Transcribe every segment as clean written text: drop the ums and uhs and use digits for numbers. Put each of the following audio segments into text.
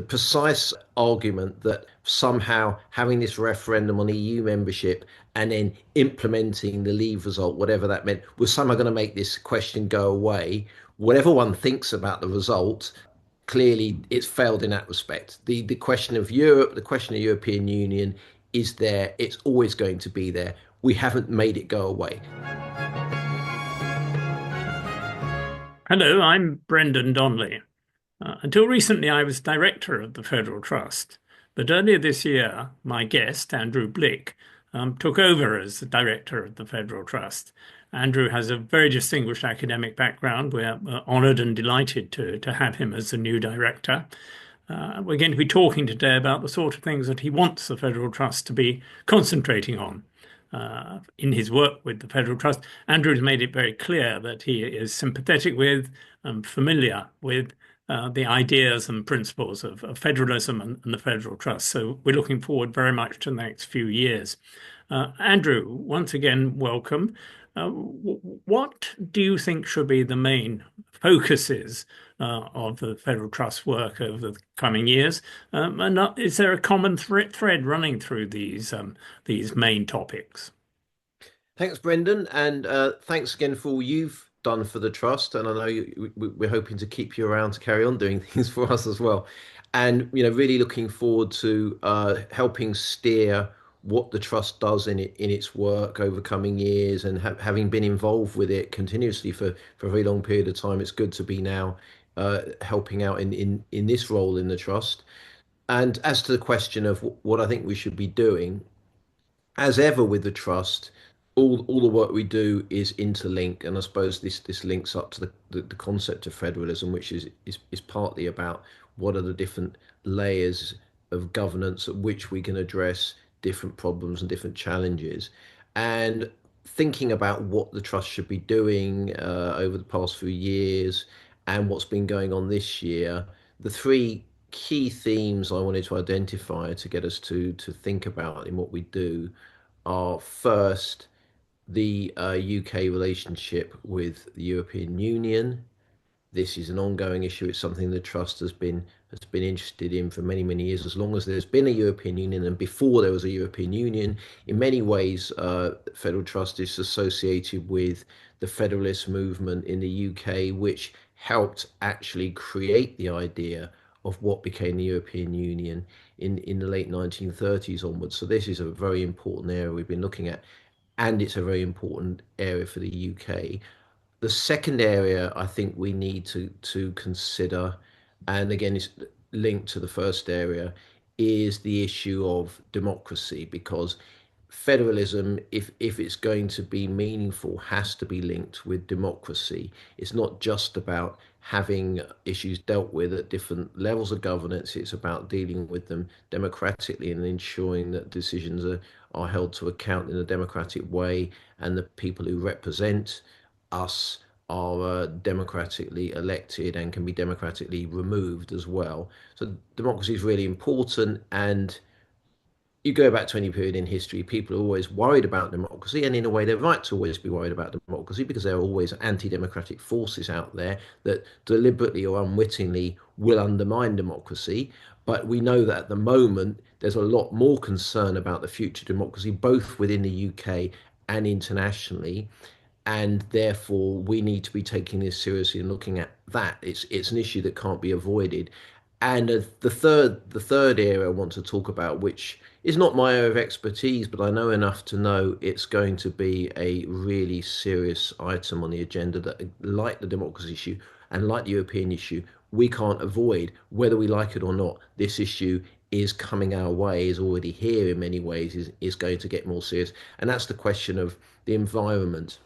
the precise argument that somehow having this referendum on EU membership and then implementing the Leave result, whatever that meant, was somehow going to make this question go away. Whatever one thinks about the result, clearly it's failed in that respect. The question of Europe, the question of European Union is there. It's always going to be there. We haven't made it go away. Hello, I'm Brendan Donnelly. Until recently, I was director of the Federal Trust, but earlier this year, my guest, Andrew Blick, took over as the director of the Federal Trust. Andrew has a very distinguished academic background. We're honoured and delighted to have him as the new director. We're going to be talking today about the sort of things that he wants the Federal Trust to be concentrating on. In his work with the Federal Trust, Andrew has made it very clear that he is sympathetic with and familiar with the ideas and principles of federalism and the Federal Trust. So we're looking forward very much to the next few years. Andrew, once again, welcome. What do you think should be the main focuses of the Federal Trust work over the coming years? And is there a common thread running through these main topics? Thanks, Brendan, and thanks again for all you've done for the trust. And I know we're hoping to keep you around to carry on doing things for us as well. And really looking forward to helping steer what the trust does in its work over coming years, and having been involved with it continuously for a very long period of time. It's good to be now helping out in this role in the trust. And as to the question of what I think we should be doing, as ever with the trust, all the work we do is interlinked, and I suppose this links up to the concept of federalism, which is partly about what are the different layers of governance at which we can address different problems and different challenges, and thinking about what the trust should be doing over the past few years and what's been going on this year. The three key themes I wanted to identify to get us to think about in what we do are: first, the UK relationship with the European Union. This is an ongoing issue. It's something the trust has been interested in for many years, as long as there's been a European Union and before there was a European Union. In many ways, Federal Trust is associated with the federalist movement in the UK, which helped actually create the idea of what became the European Union in the late 1930s onwards. So this is a very important area we've been looking at, and it's a very important area for the UK. The second area I think we need to consider, and again it's linked to the first area, is the issue of democracy, because federalism, if it's going to be meaningful, has to be linked with democracy. It's not just about having issues dealt with at different levels of governance. It's about dealing with them democratically and ensuring that decisions are held to account in a democratic way, and the people who represent us are democratically elected and can be democratically removed as well. So democracy is really important, and you go back to any period in history, people are always worried about democracy, and in a way, they're right to always be worried about democracy, because there are always anti-democratic forces out there that deliberately or unwittingly will undermine democracy. But we know that at the moment, there's a lot more concern about the future of democracy, both within the UK and internationally. And therefore, we need to be taking this seriously and looking at that. It's an issue that can't be avoided. And the third area I want to talk about, which is not my area of expertise, but I know enough to know it's going to be a really serious item on the agenda that, like the democracy issue and like the European issue, we can't avoid, whether we like it or not. This issue is coming our way, is already here in many ways, is going to get more serious. And that's the question of the environment.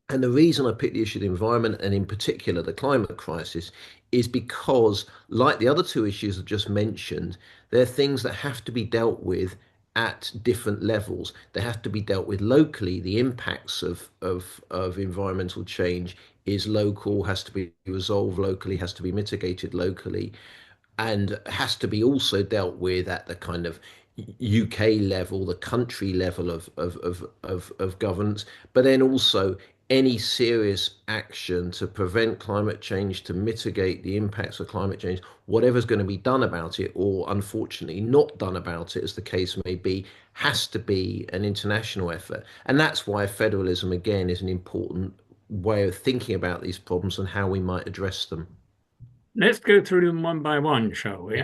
And the reason I picked the issue of the environment, and in particular the climate crisis, is because, like the other two issues I've just mentioned, they're things that have to be dealt with at different levels. They have to be dealt with locally. The impacts of environmental change is local, has to be resolved locally, has to be mitigated locally, and has to be also dealt with at the kind of UK level, the country level of governance, but then also any serious action to prevent climate change, to mitigate the impacts of climate change, whatever's going to be done about it, or unfortunately not done about it, as the case may be, has to be an international effort. And that's why federalism, again, is an important way of thinking about these problems and how we might address them. Let's go through them one by one, shall we?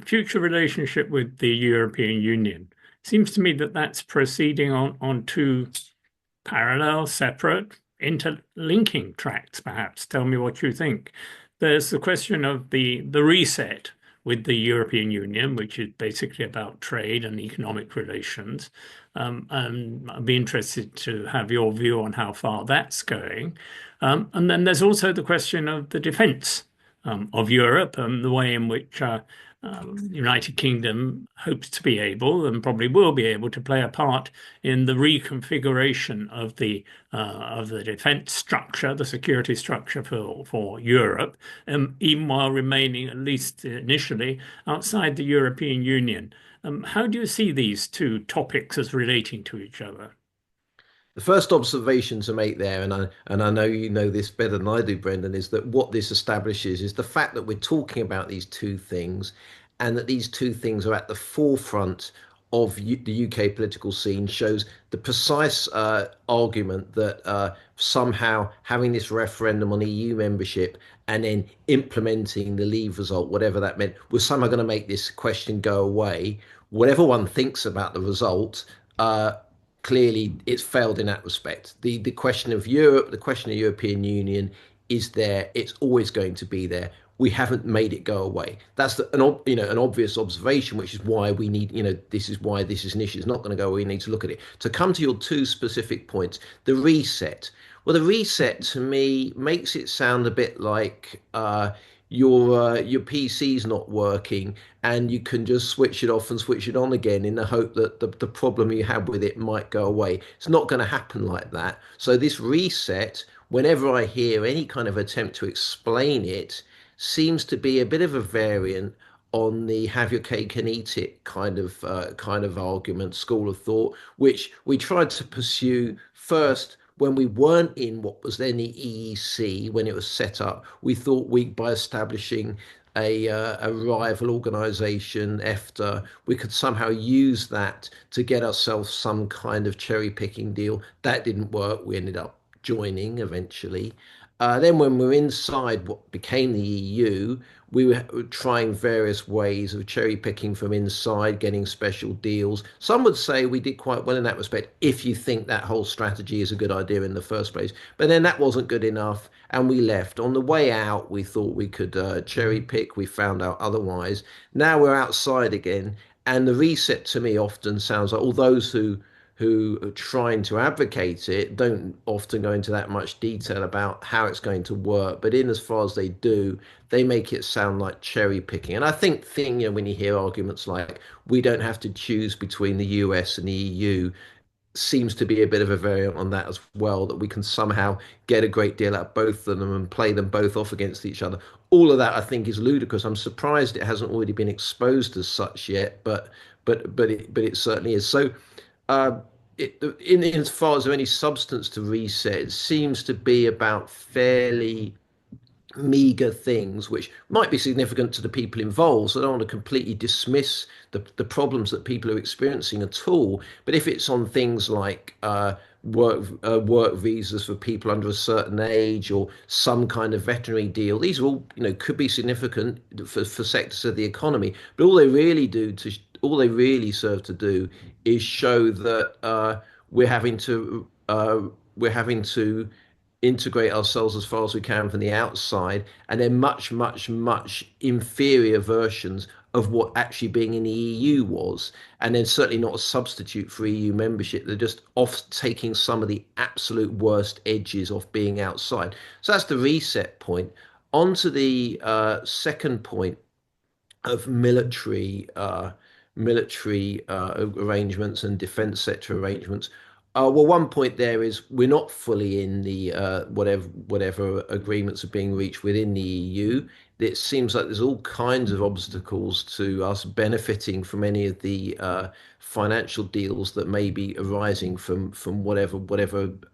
Future relationship with the European Union. Seems to me that that's proceeding on two parallel, separate, interlinking tracks, perhaps. Tell me what you think. There's the question of the reset with the European Union, which is basically about trade and economic relations. And I'd be interested to have your view on how far that's going. And then there's also the question of the defence of Europe and the way in which the United Kingdom hopes to be able and probably will be able to play a part in the reconfiguration of the defence structure, the security structure for Europe, even while remaining, at least initially, outside the European Union. How do you see these two topics as relating to each other? The first observation to make there, and I know you know this better than I do, Brendan, is that what this establishes is the fact that we're talking about these two things, and that these two things are at the forefront of the UK political scene shows the precise argument that somehow having this referendum on EU membership and then implementing the Leave result, whatever that meant, was somehow going to make this question go away. Whatever one thinks about the result, uh, clearly it's failed in that respect. The question of Europe, the question of European Union is there. It's always going to be there. We haven't made it go away. That's an obvious observation, which is why we need, this is why this is an issue. It's not going to go away. We need to look at it. To come to your two specific points, the reset. Well, the reset to me makes it sound a bit like your PC's not working and you can just switch it off and switch it on again in the hope that the problem you had with it might go away. It's not going to happen like that. So this reset, whenever I hear any kind of attempt to explain it, seems to be a bit of a variant on the have your cake and eat it kind of argument, school of thought, which we tried to pursue first when we weren't in what was then the EEC when it was set up. We thought by establishing a rival organisation, EFTA, we could somehow use that to get ourselves some kind of cherry picking deal. That didn't work. We ended up joining eventually. Then, when we were inside what became the EU, we were trying various ways of cherry picking from inside, getting special deals. Some would say we did quite well in that respect, if you think that whole strategy is a good idea in the first place. But then that wasn't good enough, and we left. On the way out, we thought we could cherry pick. We found out otherwise. Now we're outside again, and the reset to me often sounds like all those who are trying to advocate it don't often go into that much detail about how it's going to work. But in as far as they do, they make it sound like cherry picking. And I think when you hear arguments like we don't have to choose between the US and the EU, seems to be a bit of a variant on that as well, that we can somehow get a great deal out of both of them and play them both off against each other. All of that I think is ludicrous. I'm surprised it hasn't already been exposed as such yet, but it certainly is. So uh, in as far as there any substance to reset, it seems to be about fairly meager things which might be significant to the people involved. So I don't want to completely dismiss the problems that people are experiencing at all. But if it's on things like work visas for people under a certain age or some kind of veterinary deal, these are all could be significant for sectors of the economy. But all they really serve to do is show that we're having to we're having to integrate ourselves as far as we can from the outside, and they're much, much, much inferior versions of what actually being in the EU was, and then certainly not a substitute for EU membership. They're just off taking some of the absolute worst edges off being outside. So that's the reset point. On to the second point of military arrangements and defence sector arrangements. Well, one point there is we're not fully in the whatever agreements are being reached within the EU. it seems like there's all kinds of obstacles to us benefiting from any of the financial deals that may be arising from whatever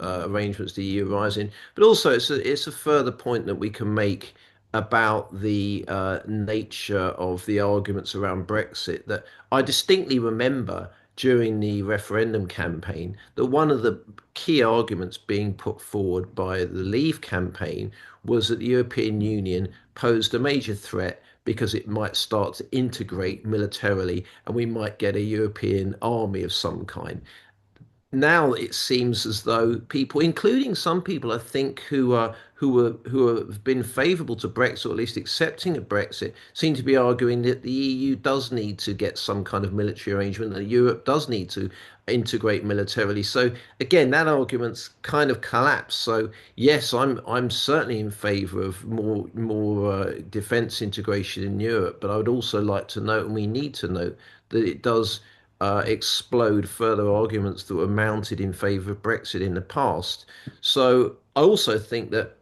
arrangements the EU arise in. But also, it's a further point that we can make about the nature of the arguments around Brexit that I distinctly remember during the referendum campaign that one of the key arguments being put forward by the Leave campaign was that the European Union posed a major threat because it might start to integrate militarily and we might get a European army of some kind. Now it seems as though people, including some people, I think, who have been favourable to Brexit, or at least accepting of Brexit, seem to be arguing that the EU does need to get some kind of military arrangement, and Europe does need to integrate militarily. So again, that argument's kind of collapsed. So yes, I'm certainly in favour of more defence integration in Europe, but I would also like to note, and we need to note, that it does explode further arguments that were mounted in favour of Brexit in the past. So I also think that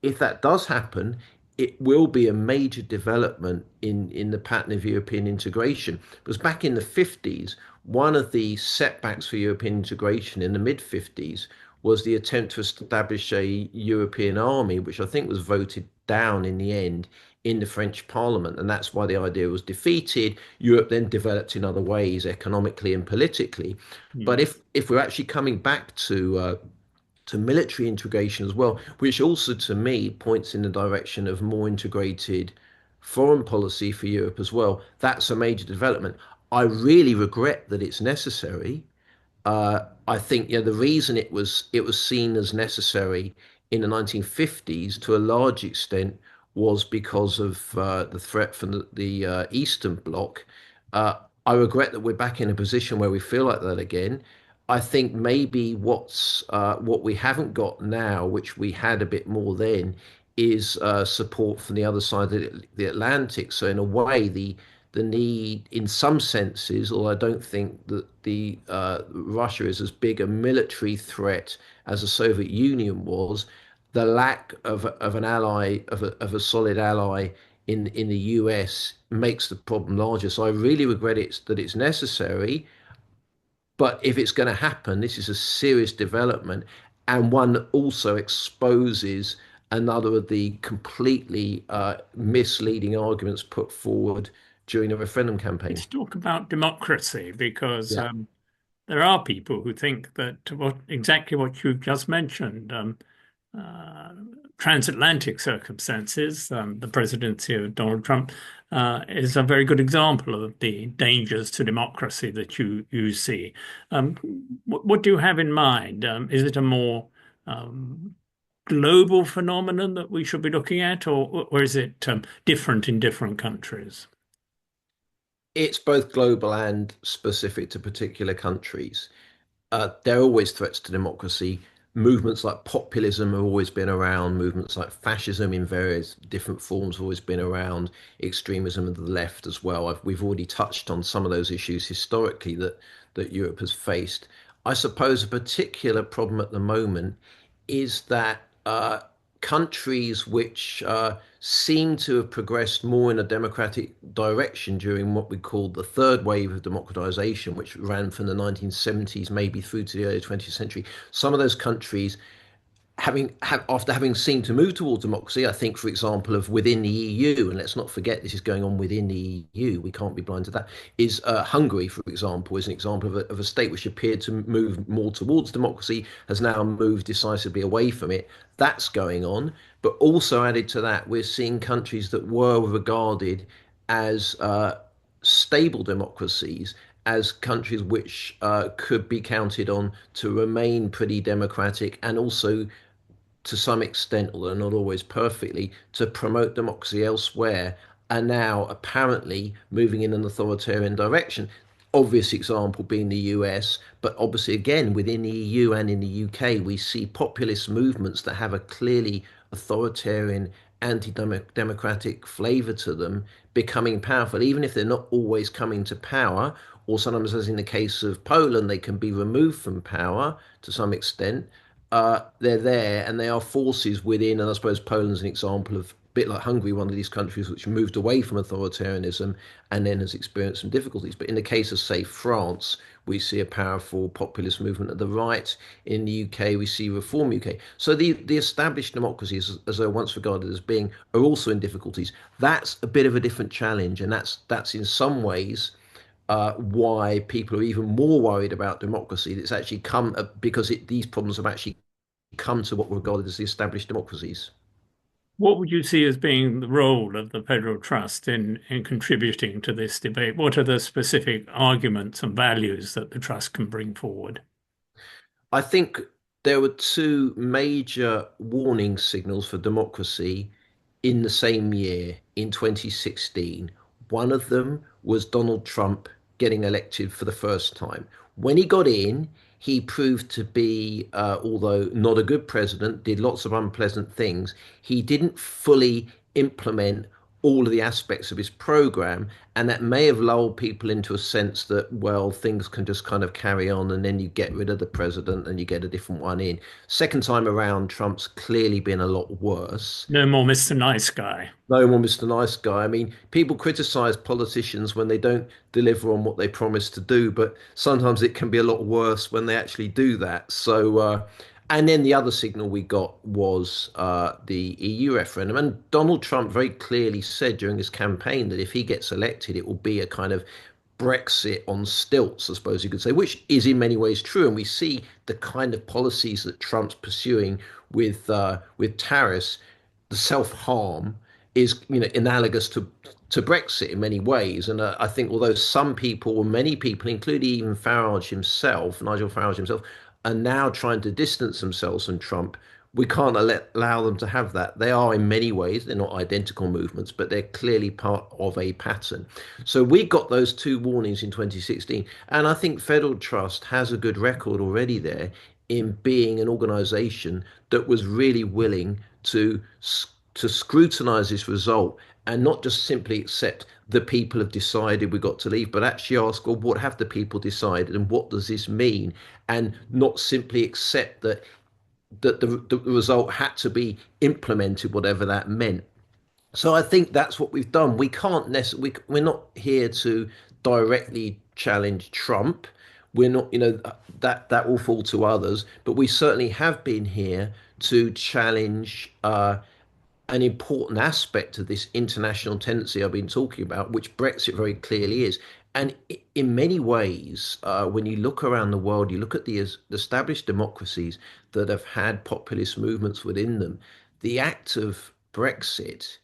if that does happen, it will be a major development in the pattern of European integration. Because back in the 50s, one of the setbacks for European integration in the mid 50s was the attempt to establish a European army, which I think was voted down in the end in the French Parliament. And that's why the idea was defeated. Europe then developed in other ways, economically and politically. But Mm. if we're actually coming back to military integration as well, which also to me points in the direction of more integrated foreign policy for Europe as well. That's a major development. I really regret that it's necessary. I think the reason it was seen as necessary in the 1950s to a large extent was because of the threat from the Eastern Bloc. Uh, I regret that we're back in a position where we feel like that again. I think maybe what we haven't got now, which we had a bit more then, is support from the other side of the Atlantic. So in a way, the need, in some senses, although I don't think that the Russia is as big a military threat as the Soviet Union was, the lack of an ally of a solid ally in the US makes the problem larger. So I really regret that it's necessary. But if it's going to happen, this is a serious development and one that also exposes another of the completely misleading arguments put forward during the referendum campaign. Let's talk about democracy because Yeah. there are people who think that exactly what you just mentioned, uh, transatlantic circumstances, the presidency of Donald Trump, is a very good example of the dangers to democracy that you see. Um, what do you have in mind? Is it a more um, global phenomenon that we should be looking at, or is it different in different countries? It's both global and specific to particular countries. There are always threats to democracy. Movements like populism have always been around. Movements like fascism in various different forms have always been around. Extremism of the left as well. We've already touched on some of those issues historically that Europe has faced. I suppose a particular problem at the moment is that countries which seem to have progressed more in a democratic direction during what we called the third wave of democratization, which ran from the 1970s maybe through to the early 20th century. Some of those countries after having seemed to move towards democracy, I think, for example, of within the EU, and let's not forget this is going on within the EU, we can't be blind to that, is Hungary, for example, is an example of a state which appeared to move more towards democracy, has now moved decisively away from it. That's going on. But also added to that, we're seeing countries that were regarded as stable democracies as countries which could be counted on to remain pretty democratic and also to some extent, although not always perfectly, to promote democracy elsewhere are now apparently moving in an authoritarian direction. Obvious example being the US, but obviously, again, within the EU and in the UK, we see populist movements that have a clearly authoritarian, anti democratic flavour to them becoming powerful, even if they're not always coming to power, or sometimes, as in the case of Poland, they can be removed from power to some extent. They're there and they are forces within, and I suppose Poland's an example of bit like Hungary, one of these countries which moved away from authoritarianism and then has experienced some difficulties. But in the case of, say, France, we see a powerful populist movement at the right. In the UK, we see Reform UK. So the established democracies, as they're once regarded as being, are also in difficulties. That's a bit of a different challenge, and that's in some ways why people are even more worried about democracy. It's actually come because these problems have actually come to what were regarded as the established democracies. What would you see as being the role of the Federal Trust in contributing to this debate? What are the specific arguments and values that the Trust can bring forward? I think there were two major warning signals for democracy in the same year in 2016. One of them was Donald Trump getting elected for the first time. When he got in, he proved to be, although not a good president, did lots of unpleasant things. He didn't fully implement all of the aspects of his program, and that may have lulled people into a sense that, well, things can just kind of carry on, and then you get rid of the president and you get a different one in. Second time around, Trump's clearly been a lot worse. No more Mr. Nice Guy. No one was the nice guy. I mean, people criticize politicians when they don't deliver on what they promise to do, but sometimes it can be a lot worse when they actually do that. And then the other signal we got was the EU referendum. And Donald Trump very clearly said during his campaign that if he gets elected, it will be a kind of Brexit on stilts, I suppose you could say, which is in many ways true. And we see the kind of policies that Trump's pursuing with tariffs, the self harm is analogous to Brexit in many ways. And I think although some people, or many people, including even Farage himself, Nigel Farage himself, are now trying to distance themselves from Trump, we can't allow them to have that. They are in many ways, they're not identical movements, but they're clearly part of a pattern. So we got those two warnings in 2016. And I think Federal Trust has a good record already there in being an organization that was really willing to scrutinize this result and not just simply accept the people have decided we've got to leave, but actually ask, well, what have the people decided and what does this mean? And not simply accept that the result had to be implemented, whatever that meant. So I think that's what we've done. We can't necessarily, we're not here to directly challenge Trump. We're not, that will fall to others, but we certainly have been here to challenge an important aspect of this international tendency I've been talking about, which Brexit very clearly is. And in many ways, when you look around the world, you look at the established democracies that have had populist movements within them, the act of Brexit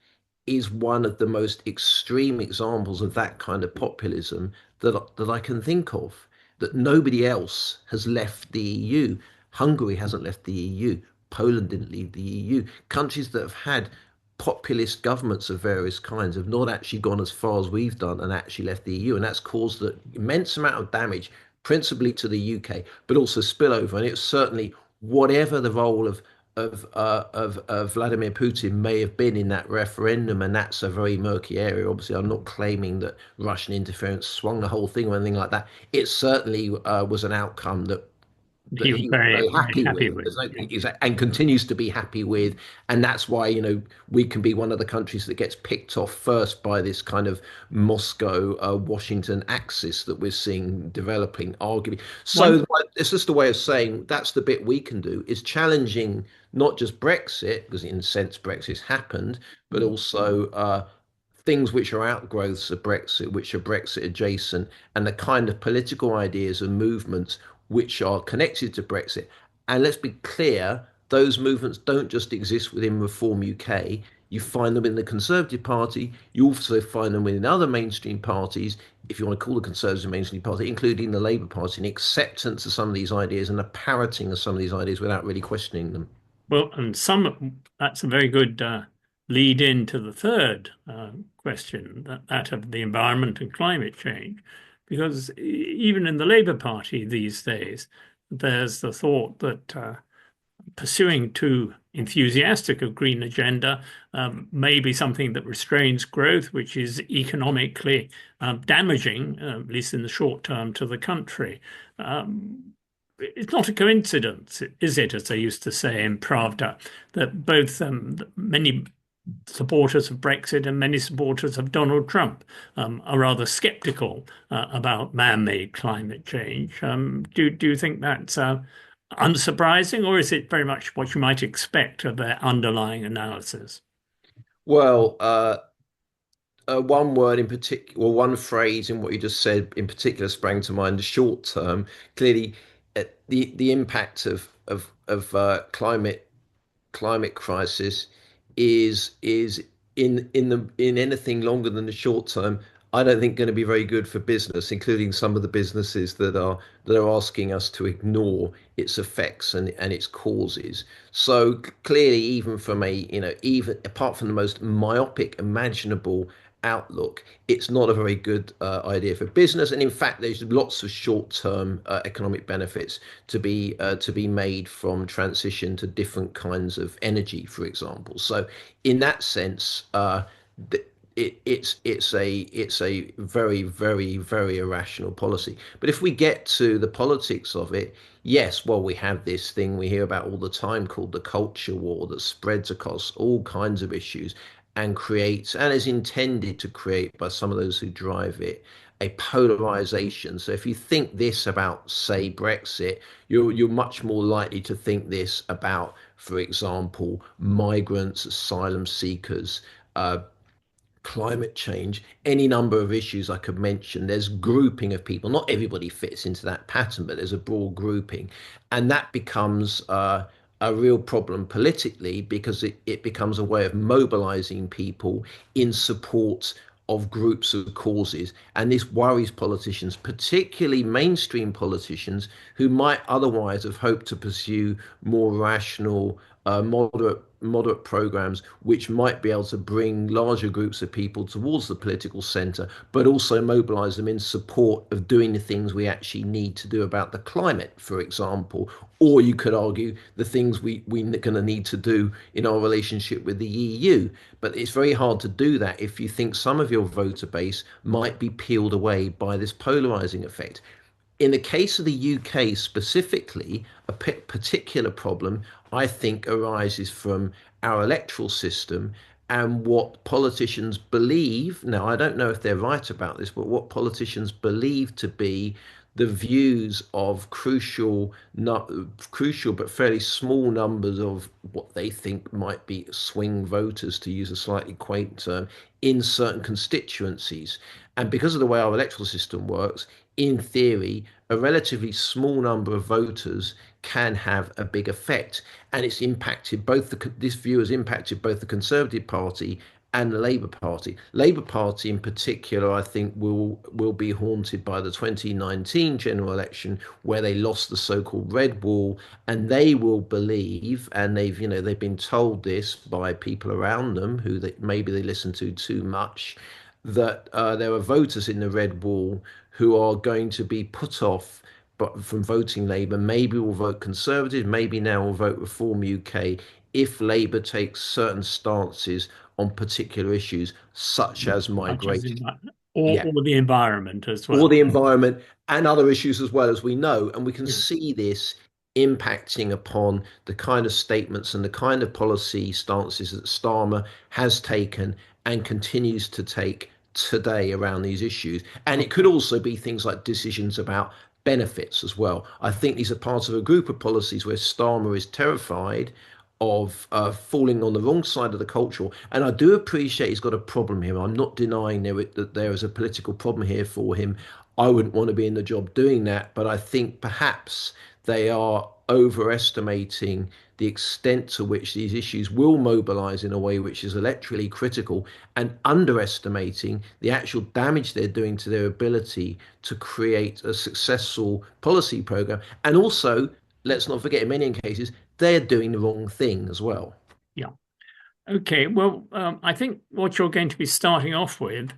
is one of the most extreme examples of that kind of populism that I can think of. That nobody else has left the EU. Hungary hasn't left the EU. Poland didn't leave the EU. Countries that have had populist governments of various kinds have not actually gone as far as we've done and actually left the EU, and that's caused an immense amount of damage, principally to the UK, but also spillover. And it's certainly whatever the role of Vladimir Putin may have been in that referendum, and that's a very murky area. Obviously, I'm not claiming that Russian interference swung the whole thing or anything like that. It certainly was an outcome that He was he was very, very very happy happy with. with. There's no, Yeah. and continues to be happy with, and that's why we can be one of the countries that gets picked off first by this kind of Moscow Washington axis that we're seeing developing, arguably. One, So it's just a way of saying that's the bit we can do is challenging not just Brexit, because in a sense Brexit's happened, but also things which are outgrowths of Brexit, which are Brexit adjacent, and the kind of political ideas and movements which are connected to Brexit. And let's be clear, those movements don't just exist within Reform UK. You find them in the Conservative Party. You also find them within other mainstream parties, if you want to call the Conservatives a mainstream party, including the Labour Party, and acceptance of some of these ideas and a parroting of some of these ideas without really questioning them. well, and that's a very good lead in to the third question, that of the environment and climate change. Because even in the Labour Party these days, there's the thought that pursuing too enthusiastic a green agenda may be something that restrains growth, which is economically damaging, at least in the short term, to the country. It's not a coincidence, is it, as they used to say in Pravda, that both many supporters of Brexit and many supporters of Donald Trump are rather sceptical about man-made climate change. Do you think that's unsurprising, or is it very much what you might expect of their underlying analysis? Well, one word in particular, or one phrase in what you just said in particular sprang to mind. The short term, clearly, the impact of climate crisis is in anything longer than the short term. I don't think going to be very good for business, including some of the businesses that are asking us to ignore its effects and its causes. So clearly, even from a even apart from the most myopic imaginable outlook, it's not a very good idea for business. And in fact, there's lots of short-term economic benefits to be made from transition to different kinds of energy, for example. So, in that sense, it's a very very irrational policy. But if we get to the politics of it, yes, well, we have this thing we hear about all the time called the culture war that spreads across all kinds of issues and creates and is intended to create by some of those who drive it a polarization. So if you think this about, say, Brexit, you're much more likely to think this about, for example, migrants, asylum seekers, climate change, any number of issues I could mention. There's grouping of people. Not everybody fits into that pattern, but there's a broad grouping. And that becomes a real problem politically because it becomes a way of mobilizing people in support of groups of causes. And this worries politicians, particularly mainstream politicians, who might otherwise have hoped to pursue more rational, moderate programs which might be able to bring larger groups of people towards the political centre, but also mobilise them in support of doing the things we actually need to do about the climate, for example. Or you could argue the things we're going to need to do in our relationship with the EU. But it's very hard to do that if you think some of your voter base might be peeled away by this polarising effect. In the case of the UK specifically, a particular problem I think arises from our electoral system and what politicians believe. Now, I don't know if they're right about this, but what politicians believe to be the views of crucial but fairly small numbers of what they think might be swing voters, to use a slightly quaint term, in certain constituencies. And because of the way our electoral system works, in theory, a relatively small number of voters can have a big effect. And it's impacted both this view has impacted both the Conservative Party and the Labour Party. Labour Party in particular, I think, will be haunted by the 2019 general election where they lost the so-called red wall, and they will believe, and they've been told this by people around them who maybe they listen to too much, that there are voters in the red wall who are going to be put off but from voting Labour, maybe will vote Conservative, maybe now will vote Reform UK if Labour takes certain stances on particular issues, such as Such as migration. in, Yeah, or the environment as or well. the environment and other issues as well, as we know. And we can Yeah. see this impacting upon the kind of statements and the kind of policy stances that Starmer has taken and continues to take today around these issues. And it could also be things like decisions about benefits as well. I think these are part of a group of policies where Starmer is terrified of falling on the wrong side of the cultural. And I do appreciate he's got a problem here. I'm not denying that there is a political problem here for him. I wouldn't want to be in the job doing that, but I think perhaps they are overestimating the extent to which these issues will mobilize in a way which is electorally critical and underestimating the actual damage they're doing to their ability to create a successful policy program. And also, let's not forget, in many cases, they're doing the wrong thing as well. Yeah. Okay. Well, I think what you're going to be starting off with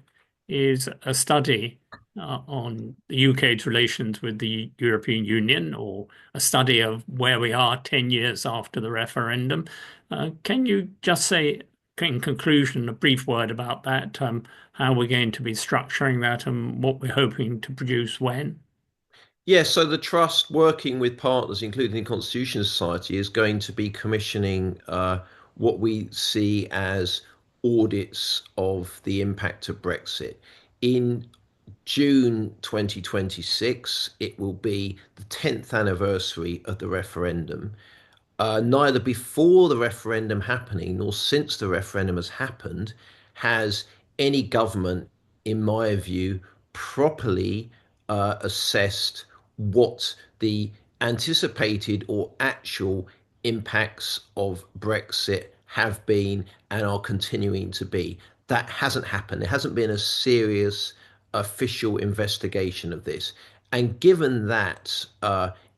is a study on the UK's relations with the European Union, or a study of where we are 10 years after the referendum. Can you just say, in conclusion, a brief word about that, how we're going to be structuring that and what we're hoping to produce when? Yeah, so the Trust, working with partners, including the Constitution Society, is going to be commissioning what we see as audits of the impact of Brexit. In June 2026, it will be the 10th anniversary of the referendum. Neither before the referendum happening nor since the referendum has happened has any government, in my view, properly assessed what the anticipated or actual impacts of Brexit have been and are continuing to be. That hasn't happened. There hasn't been a serious official investigation of this. And given that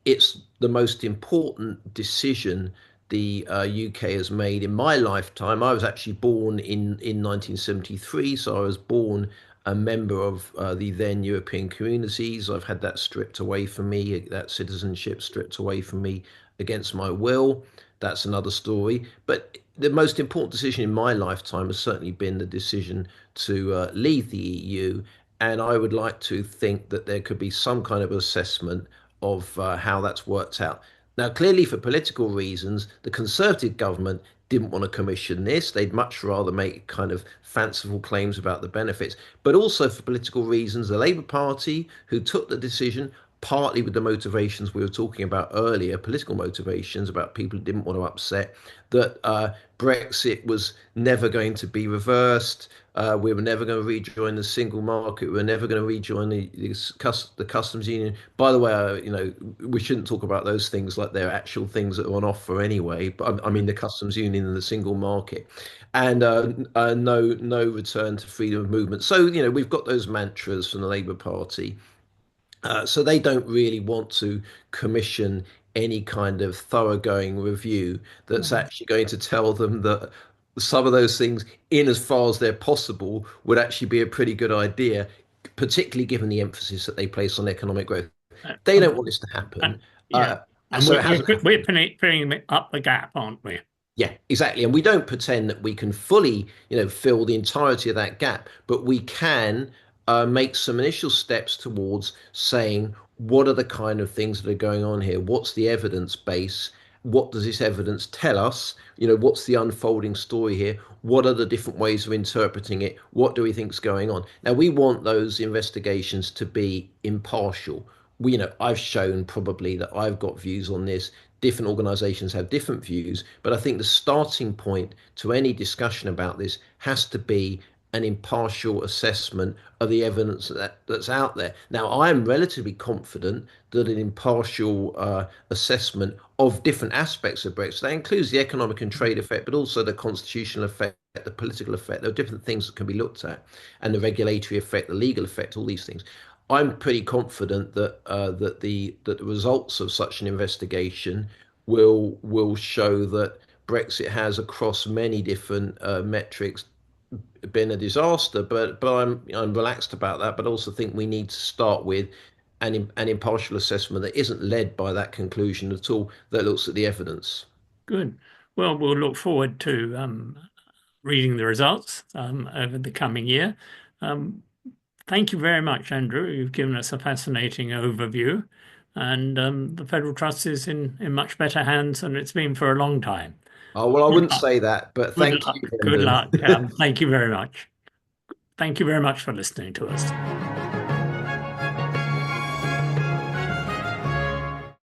it's the most important decision the UK has made in my lifetime. I was actually born in 1973, so I was born a member of the then European communities. I've had that stripped away from me, that citizenship stripped away from me against my will. That's another story. But the most important decision in my lifetime has certainly been the decision to leave the EU. And I would like to think that there could be some kind of assessment of how that's worked out. Now, clearly, for political reasons, the Conservative government didn't want to commission this. They'd much rather make kind of fanciful claims about the benefits. But also for political reasons, the Labour Party, who took the decision, partly with the motivations we were talking about earlier, political motivations about people who didn't want to upset, that Brexit was never going to be reversed. We were never going to rejoin the single market. We were never going to rejoin the customs union. By the way, we shouldn't talk about those things like they're actual things that are on offer anyway. But I mean, the customs union and the single market, and no return to freedom of movement. So we've got those mantras from the Labour Party. So they don't really want to commission any kind of thoroughgoing review that's actually going to tell them that some of those things, in as far as they're possible, would actually be a pretty good idea, particularly given the emphasis that they place on economic growth. Uh, They um, don't want this to and, happen. yeah, and So it hasn't happened. we're filling up the gap, aren't we? Yeah, exactly. And we don't pretend that we can fully, fill the entirety of that gap, but we can make some initial steps towards saying what are the kind of things that are going on here? What's the evidence base? What does this evidence tell us? What's the unfolding story here? What are the different ways of interpreting it? What do we think's going on? Now, we want those investigations to be impartial. I've shown probably that I've got views on this. Different organizations have different views, but I think the starting point to any discussion about this has to be an impartial assessment of the evidence that's out there. Now, I'm relatively confident that an impartial assessment of different aspects of Brexit, that includes the economic and trade effect, but also the constitutional effect, the political effect, there are different things that can be looked at, and the regulatory effect, the legal effect, all these things. I'm pretty confident that the results of such an investigation will show that Brexit has, across many different metrics, been a disaster. But I'm relaxed about that. But I also think we need to start with an impartial assessment that isn't led by that conclusion at all. That looks at the evidence. Good. Well, we'll look forward to reading the results over the coming year. Um, Thank you very much, Andrew. You've given us a fascinating overview, and the Federal Trust is in much better hands than it's been for a long time. Oh well, I Good wouldn't luck. say that, but Good thank you, luck. Good Brendan. luck. Thank you very much. Thank you very much for listening to us.